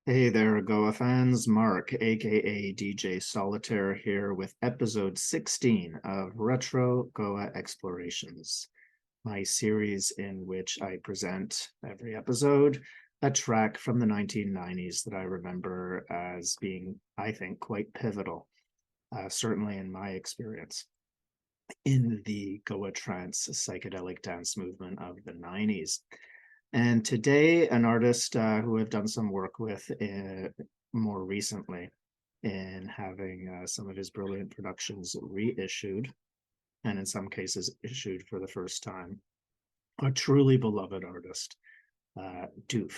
Hey there, Goa fans. Mark, aka DJ Solitaire, here with episode 16 of Retro Goa Explorations, my series in which I present every episode a track from the 1990s that I remember as being, I think, quite pivotal, certainly in my experience, in the Goa Trance psychedelic dance movement of the 90s. And today, an artist who I've done some work with more recently in having some of his brilliant productions reissued, and in some cases issued for the first time. A truly beloved artist, Doof,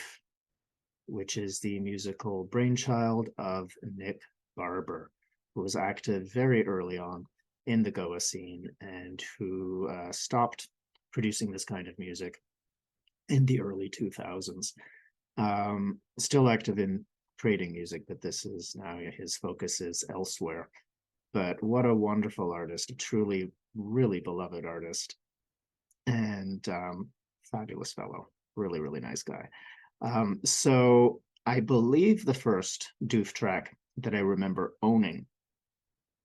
which is the musical brainchild of Nick Barber, who was active very early on in the Goa scene and who stopped producing this kind of music in the early 2000s. Still active in creating music, but this is now his focus is elsewhere. But what a wonderful artist, a truly, really beloved artist, and fabulous fellow. Really, really nice guy. So I believe the first Doof track that I remember owning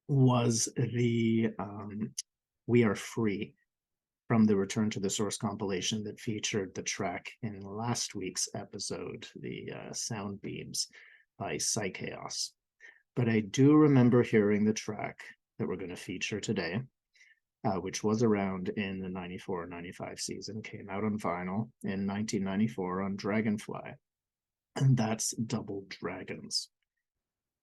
was the We Are Free from the Return to the Source compilation that featured the track in last week's episode, the Sound Beams by Psychaos. But I do remember hearing the track that we're going to feature today, which was around in the 94-95 season, came out on vinyl in 1994 on Dragonfly, and that's Double Dragons.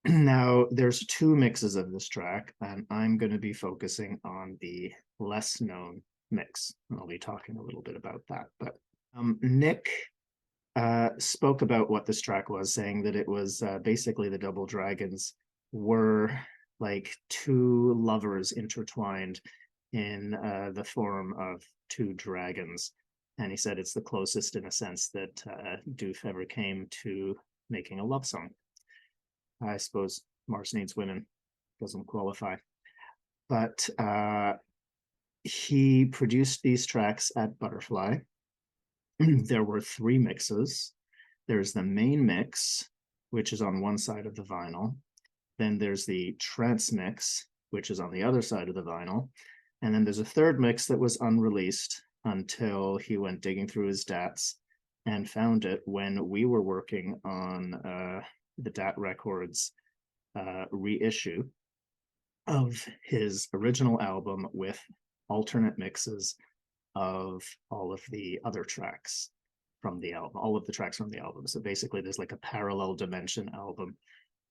Now, there's two mixes of this track, and I'm going to be focusing on the less known mix. I'll be talking a little bit about that. But Nick spoke about what this track was, saying that it was basically the Double Dragons were like two lovers intertwined in the form of two dragons. And he said it's the closest, in a sense, that Doof ever came to making a love song. I suppose Mars Needs Women doesn't qualify. But he produced these tracks at Butterfly. There were three mixes. There's the main mix, which is on one side of the vinyl. Then there's the trance mix, which is on the other side of the vinyl. And then there's a third mix that was unreleased until he went digging through his DATs and found it when we were working on the DAT Records reissue of his original album with alternate mixes of all of the other tracks from the album, all of the tracks from the album. So basically, there's like a parallel dimension album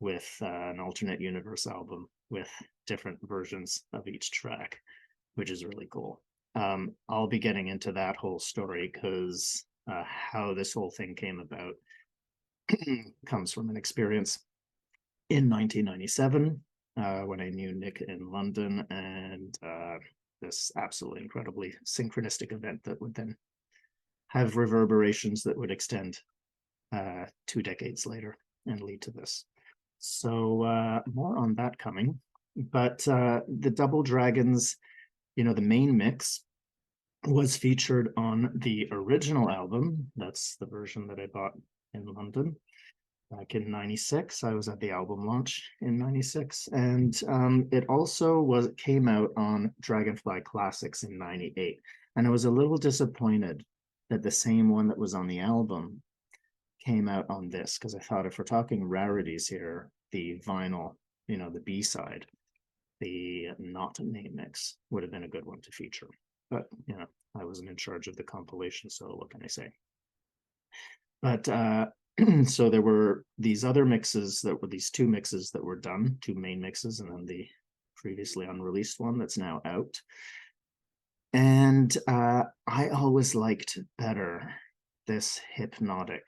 with an alternate universe album with different versions of each track, which is really cool. I'll be getting into that whole story because how this whole thing came about comes from an experience in 1997 when I knew Nick in London, and this absolutely incredibly synchronistic event that would then have reverberations that would extend 2 decades later and lead to this. So more on that coming. But the Double Dragons, the main mix was featured on the original album. That's the version that I bought in London back in 96. I was at the album launch in 96. And it also came out on Dragonfly Classics in 98. And I was a little disappointed that the same one that was on the album came out on this, because I thought if we're talking rarities here, the vinyl, the B-side, the not main mix would have been a good one to feature. But, I wasn't in charge of the compilation, so what can I say? But so there were these other mixes that were these two mixes that were done, two main mixes, and then the previously unreleased one that's now out. And I always liked better this hypnotic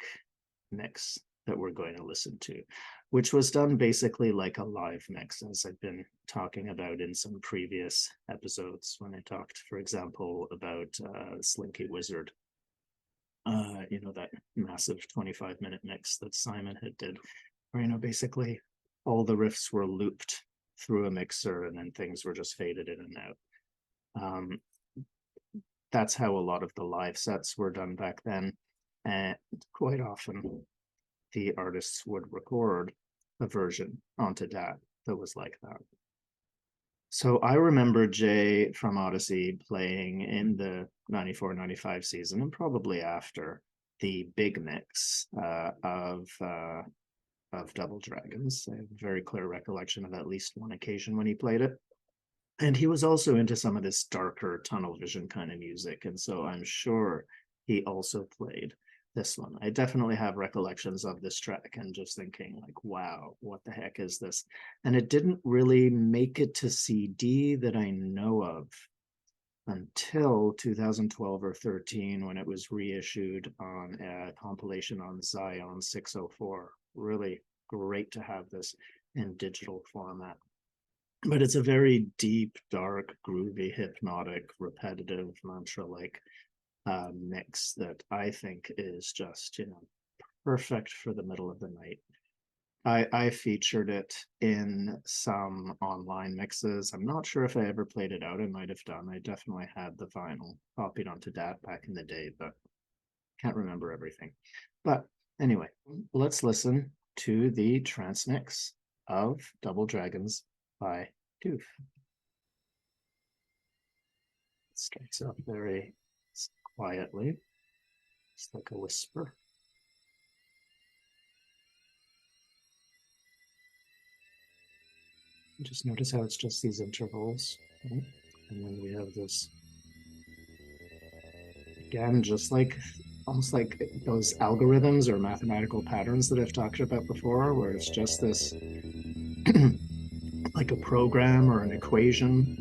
mix that we're going to listen to, which was done basically like a live mix, as I've been talking about in some previous episodes when I talked, for example, about Slinky Wizard, that massive 25-minute mix that Simon had did, where, basically all the riffs were looped through a mixer and then things were just faded in and out. That's how a lot of the live sets were done back then. And quite often the artists would record a version onto DAT that was like that. So I remember Jay from Odyssey playing in the 94-95 season, and probably after, the big mix of Double Dragons. I have a very clear recollection of at least one occasion when he played it. And he was also into some of this darker tunnel vision kind of music. And so I'm sure he also played this one. I definitely have recollections of this track and just thinking like, wow, what the heck is this? And it didn't really make it to CD that I know of until 2012 or 13, when it was reissued on a compilation on Zion 604. Really great to have this in digital format. But it's a very deep, dark, groovy, hypnotic, repetitive, mantra-like mix that I think is just, perfect for the middle of the night. I featured it in some online mixes. I'm not sure if I ever played it out. I might have done. I definitely had the vinyl copied onto DAT back in the day, but can't remember everything. But anyway, let's listen to the trance mix of Double Dragons by Doof. It starts off very quietly, just like a whisper. Just notice how it's just these intervals, right? And then we have this, again, just like almost like those algorithms or mathematical patterns that I've talked about before, where it's just this like a program or an equation.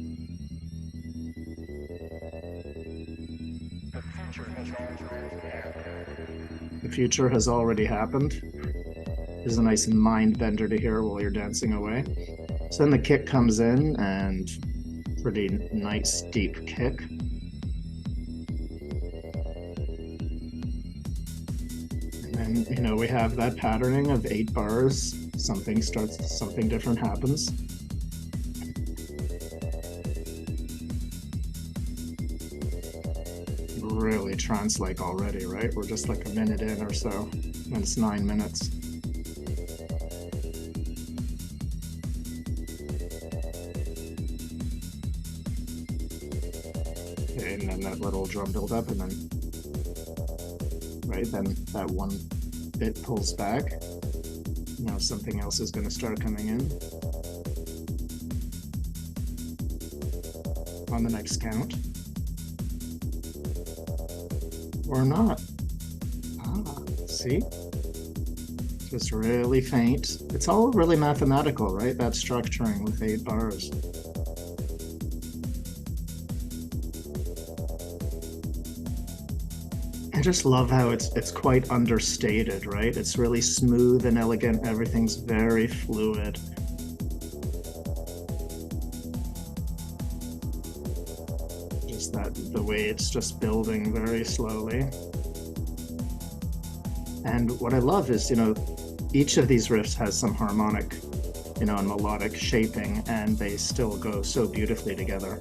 The future has already happened. Is a nice mind bender to hear while you're dancing away. So then the kick comes in, and pretty nice deep kick. And then, we have that patterning of 8 bars. Something different happens. Really trance-like already, right? We're just like a minute in or so, and it's 9 minutes. Okay, and then that little drum build up, and then, right, then that one bit pulls back. Now something else is going to start coming in on the next count. Or not. See? Just really faint. It's all really mathematical, right? That structuring with 8 bars. I just love how it's quite understated, right? It's really smooth and elegant. Everything's very fluid. Just the way it's just building very slowly. And what I love is, each of these riffs has some harmonic, and melodic shaping, and they still go so beautifully together.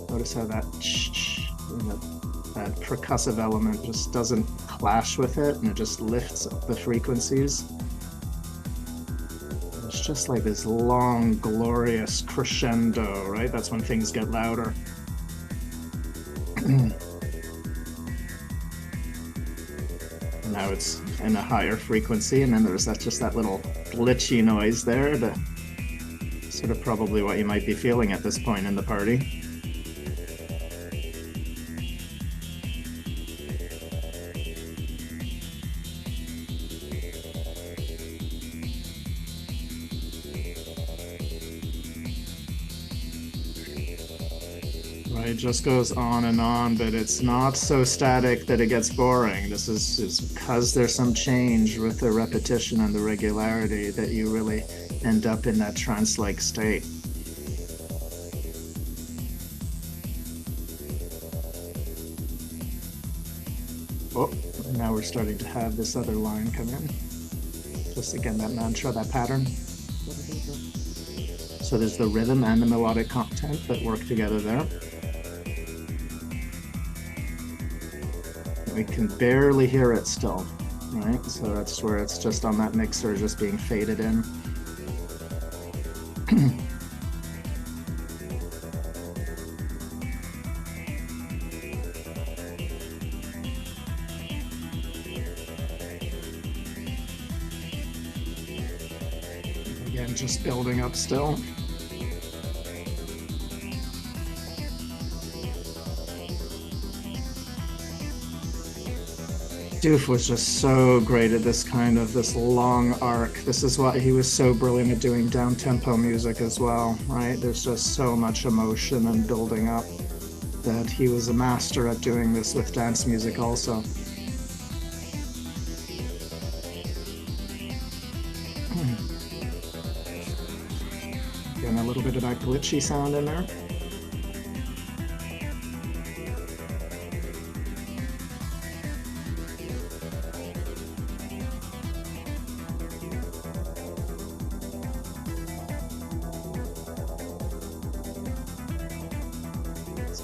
Notice how that percussive element just doesn't clash with it, and it just lifts up the frequencies. It's just like this long, glorious crescendo, right? That's when things get louder. Now it's in a higher frequency, and then there's just that little glitchy noise there, that sort of probably what you might be feeling at this point in the party. It just goes on and on, but it's not so static that it gets boring. This is because there's some change with the repetition and the regularity that you really end up in that trance-like state. Oh, now we're starting to have this other line come in. Just again, that mantra, that pattern. So there's the rhythm and the melodic content that work together there. We can barely hear it still, right? So that's where it's just on that mixer, just being faded in. Again, just building up still. Doof was just so great at this kind of this long arc. This is why he was so brilliant at doing down-tempo music as well, right? There's just so much emotion and building up that he was a master at doing this with dance music also. Again, a little bit of that glitchy sound in there.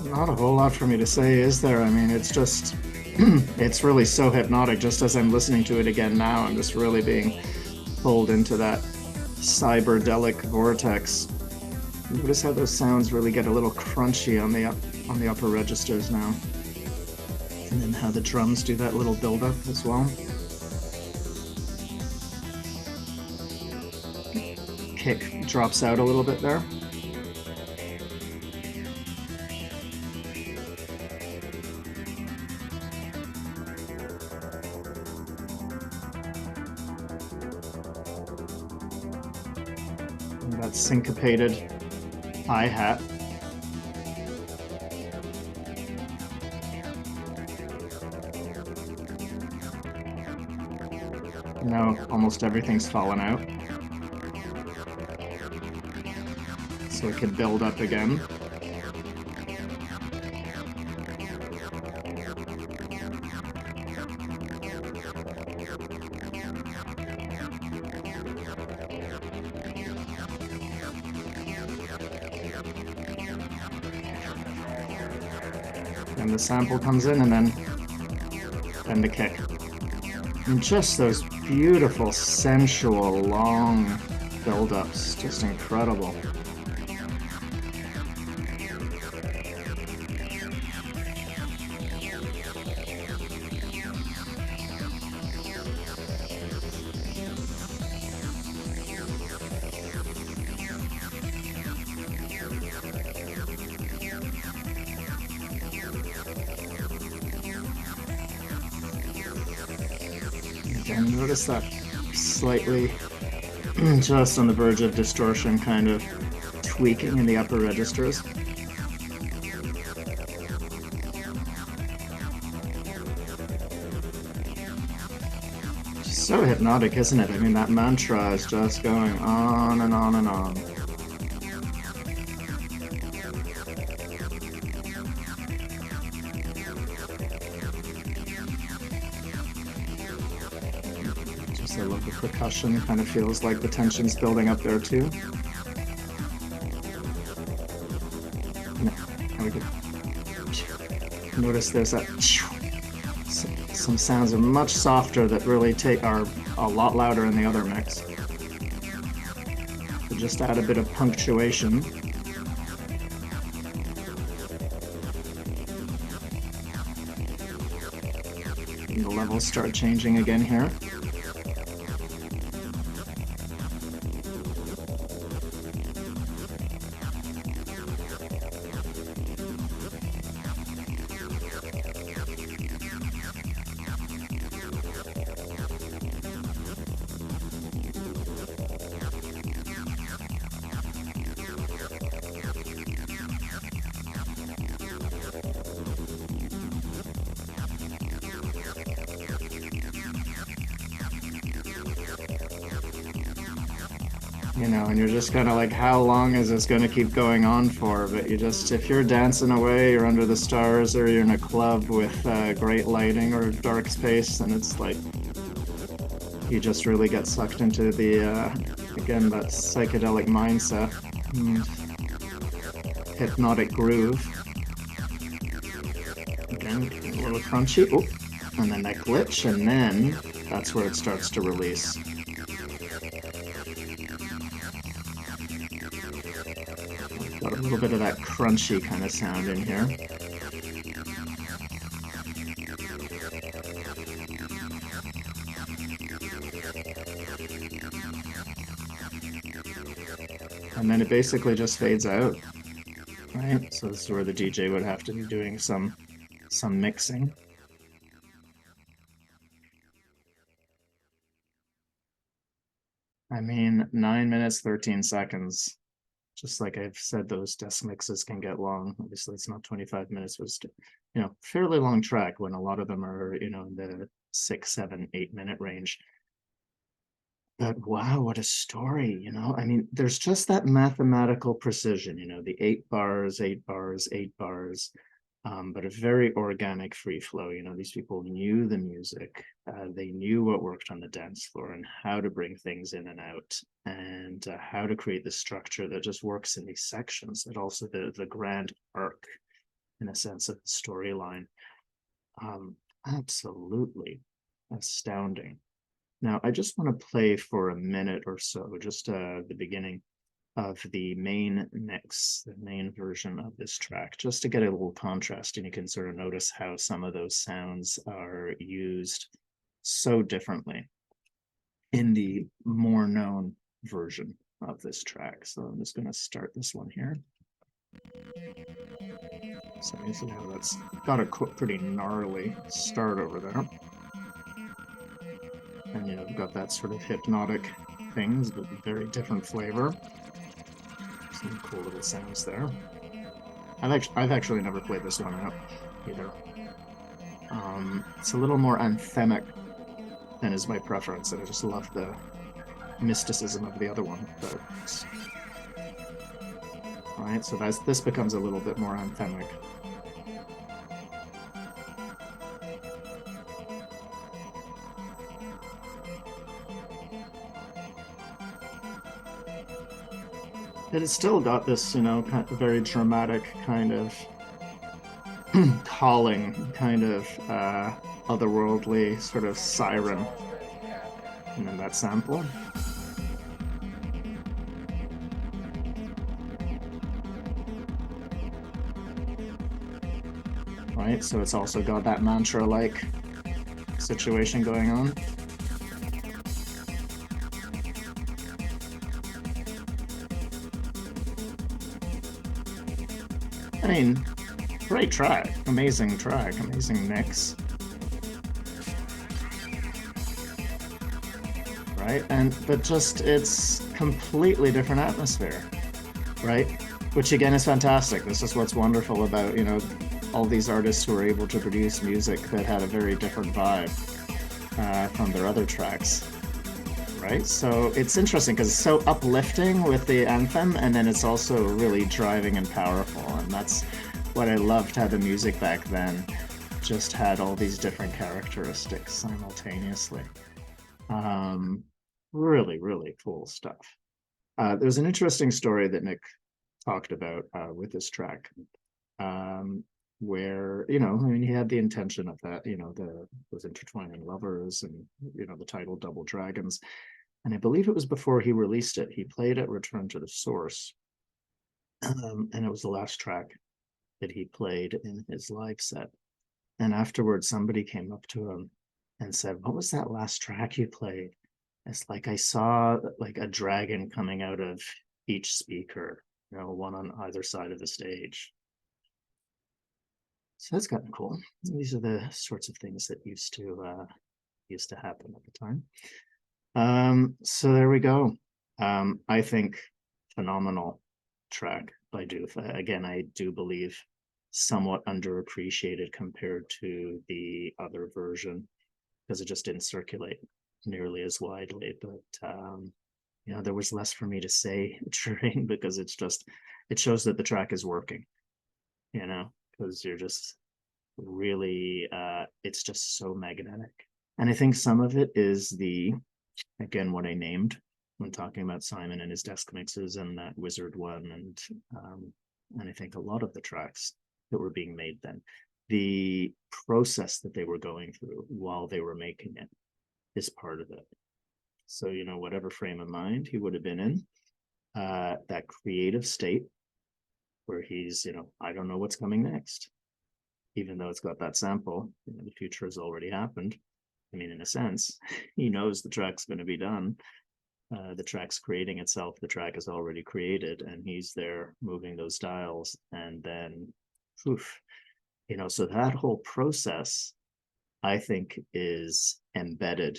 Not a whole lot for me to say, is there? I mean, it's just, it's really so hypnotic. Just as I'm listening to it again now, I'm just really being pulled into that cyberdelic vortex. Notice how those sounds really get a little crunchy on the upper registers now. And then how the drums do that little build-up as well. Kick drops out a little bit there. That syncopated hi-hat. Now almost everything's fallen out. So it could build up again. And the sample comes in, and then the kick. And just those beautiful, sensual, long build-ups, just incredible. Again, notice that slightly just on the verge of distortion kind of tweaking in the upper registers. Just so hypnotic, isn't it? I mean, that mantra is just going on and on and on. I love the percussion, kind of feels like the tension's building up there too. Notice there's that, some sounds are much softer that really are a lot louder in the other mix. So just add a bit of punctuation. And the levels start changing again here. You know, and you're just kind of like, how long is this going to keep going on for? But you just, if you're dancing away, you're under the stars, or you're in a club with great lighting or dark space, and it's like, you just really get sucked into the, again, that psychedelic mindset and hypnotic groove. Again, a little crunchy. Oh, and then that glitch, and then that's where it starts to release. Got a little bit of that crunchy kind of sound in here. And then it basically just fades out, right? So this is where the DJ would have to be doing some mixing. I mean, 9 minutes, 13 seconds. Just like I've said, those desk mixes can get long. Obviously, it's not 25 minutes, but it's, fairly long track when a lot of them are, in the 6, 7, 8 minute range. But wow, what a story, I mean, there's just that mathematical precision, the 8 bars, 8 bars, 8 bars, but a very organic free flow. These people knew the music, they knew what worked on the dance floor and how to bring things in and out, and how to create the structure that just works in these sections, and also the grand arc, in a sense, of the storyline. Absolutely astounding. Now, I just want to play for a minute or so, just the beginning of the main mix, the main version of this track, just to get a little contrast, and you can sort of notice how some of those sounds are used so differently in the more known version of this track. So I'm just going to start this one here. So you see how that's got a pretty gnarly start over there. And we've got that sort of hypnotic things, but very different flavor. Some cool little sounds there. I've actually never played this one out either. It's a little more anthemic than is my preference, and I just love the mysticism of the other one. But all right, so this becomes a little bit more anthemic. It has still got this, kind of very dramatic kind of calling, kind of otherworldly sort of siren. And then that sample. Right, so it's also got that mantra-like situation going on. I mean, great track, amazing mix. Right, but just it's completely different atmosphere, right? Which again is fantastic. This is what's wonderful about, all these artists who are able to produce music that had a very different vibe from their other tracks. Right, so it's interesting because it's so uplifting with the anthem, and then it's also really driving and powerful, and that's what I loved, how the music back then just had all these different characteristics simultaneously. Really, really cool stuff. There's an interesting story that Nick talked about with this track, where I mean, he had the intention of that, those intertwining lovers, and the title Double Dragons. And I believe it was before he released it. He played it Return to the Source. And it was the last track that he played in his live set. And afterwards, somebody came up to him and said, "What was that last track you played?" It's like, I saw like a dragon coming out of each speaker, one on either side of the stage. So that's kind of cool. These are the sorts of things that used to happen at the time. So there we go. I think phenomenal track by Doof. Again, I do believe somewhat underappreciated compared to the other version, because it just didn't circulate nearly as widely. But there was less for me to say during, because it shows that the track is working, because you're just really it's just so magnetic. And I think some of it is again, what I named when talking about Simon and his desk mixes, and that Wizard one, and I think a lot of the tracks that were being made then, the process that they were going through while they were making it is part of it. So, whatever frame of mind he would have been in, that creative state where he's, I don't know what's coming next, even though it's got that sample, the future has already happened. I mean, in a sense, he knows the track's going to be done. The track's creating itself, the track is already created, and he's there moving those dials. And then, poof, so that whole process, I think, is embedded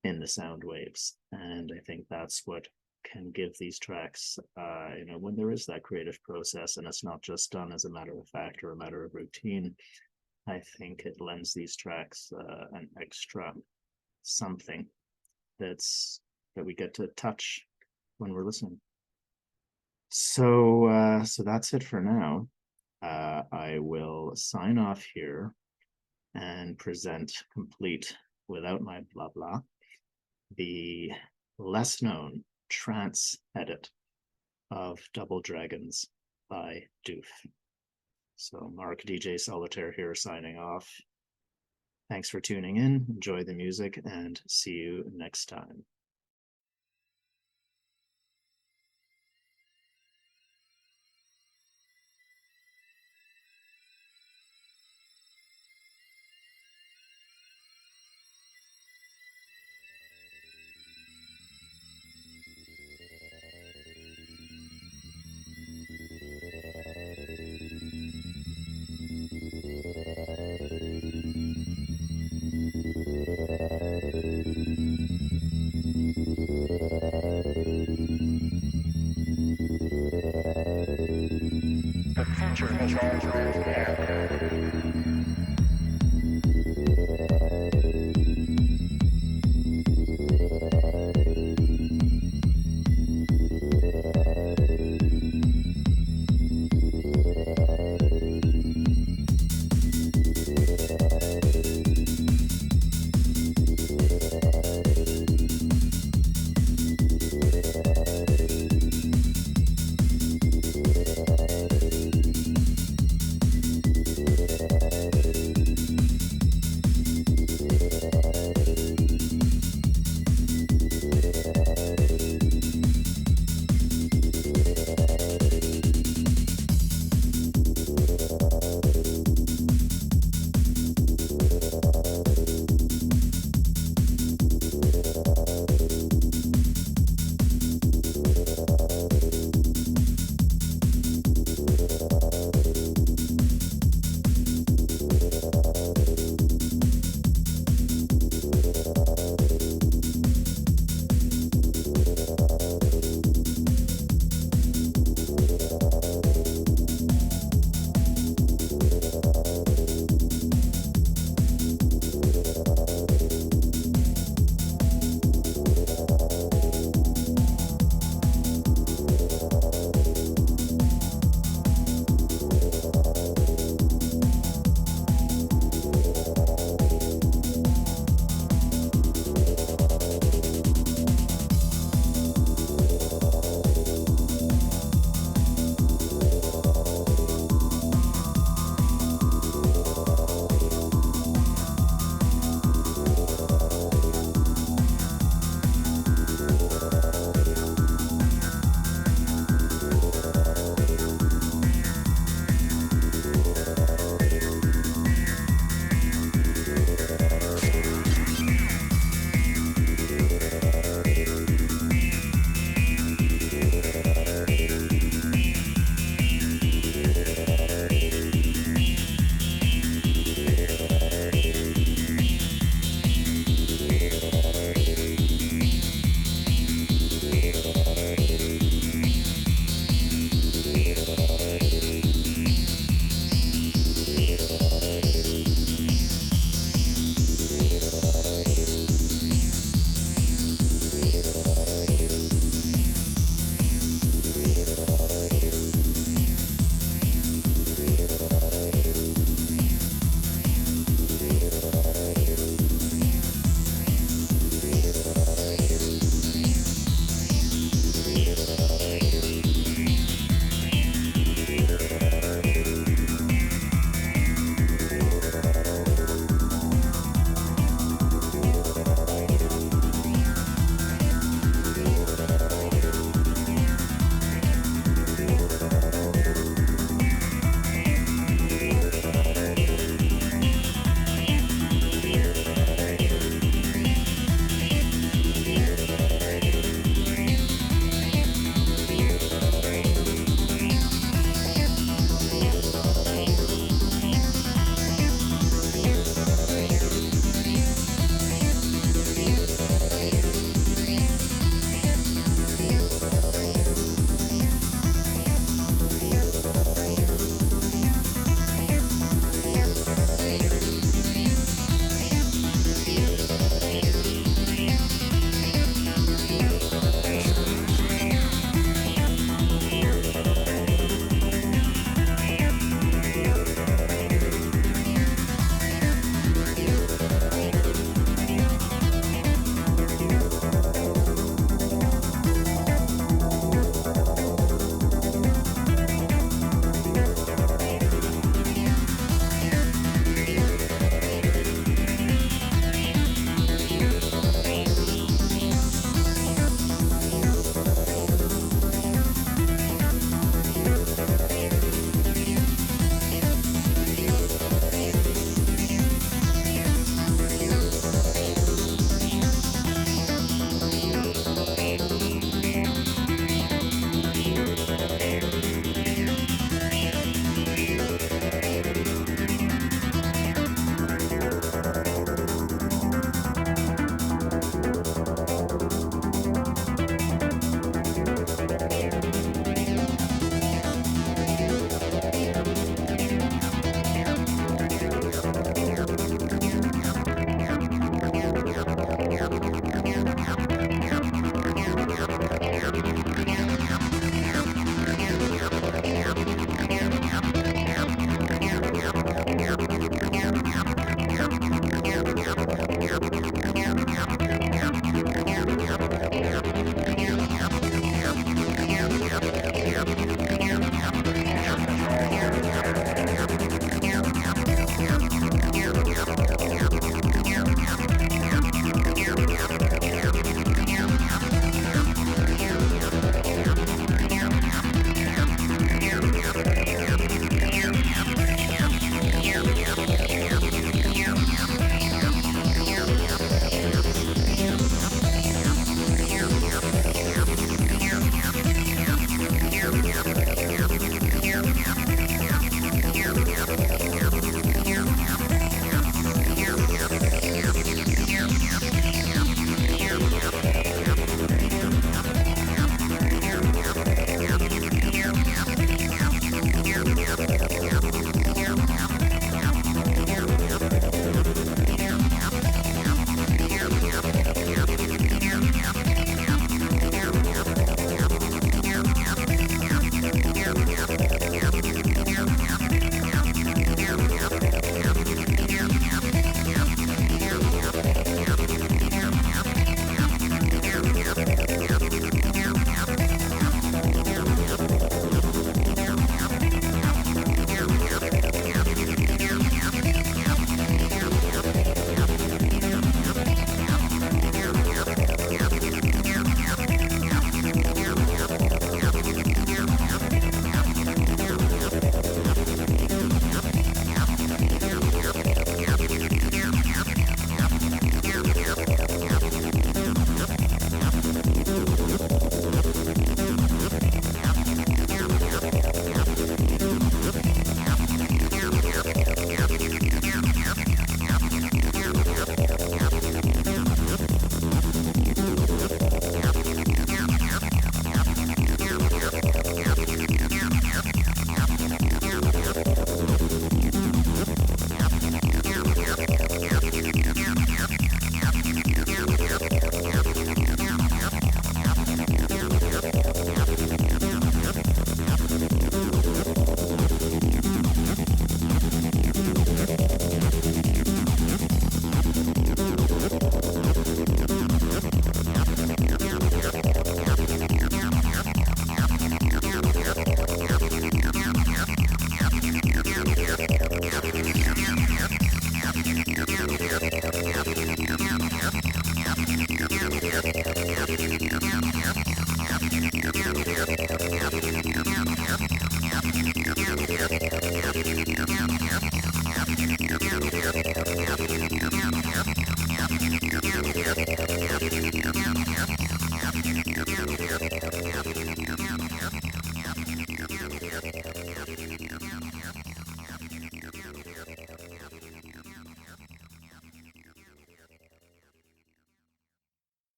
in the sound waves. And I think that's what can give these tracks, when there is that creative process and it's not just done as a matter of fact or a matter of routine, I think it lends these tracks an extra something that we get to touch when we're listening. So that's it for now. I will sign off here and present, complete without my blah blah, the less known trance edit of Double Dragons by Doof. So Mark DJ Solitaire here signing off. Thanks for tuning in. Enjoy the music and see you next time. The future is already